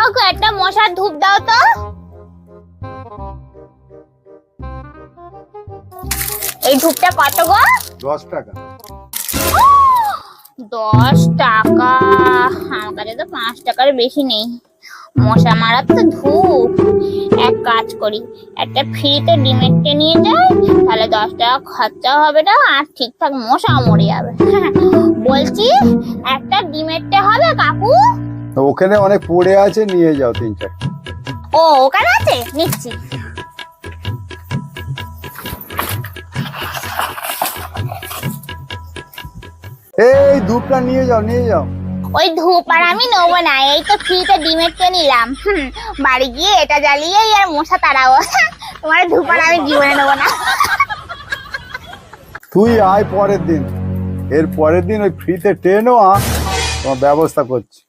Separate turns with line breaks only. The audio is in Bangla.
ওগো একটা মশার ধূপ দাও তো। এই ধূপটা কত গো?
10 টাকা।
10 টাকা? আমার কাছে তো 5 টাকার বেশি নেই। মশা মারার তো ধূপ। এক কাজ করি, একটা ফ্রিতে ডিমেটে নিয়ে যাই, তাহলে 10 টাকা খরচা হবে না আর ঠিকঠাক মশা মরে যাবে। বলছি একটা ডিমেটে হবে কাকু?
ওখানে অনেক পড়ে আছে, নিয়ে যাও 3-4।
ও ওখানে আছে, নিচ্ছি।
এই ধূপটা নিয়ে যাও, নিয়ে যাও।
ওই ধূপ আর আমি নেবো না, এই তো ফ্রিতে ডিমেটে নিলাম। বাড়ি গিয়ে এটা জ্বালিয়েই আর মশা তাড়াবো। তোমার ধূপ আর আমি জীবনে নেবো না।
তুই আয় পরের দিন, এর পরের দিন ওই ফ্রিতে ট্রেনও তোমার ব্যবস্থা করছি।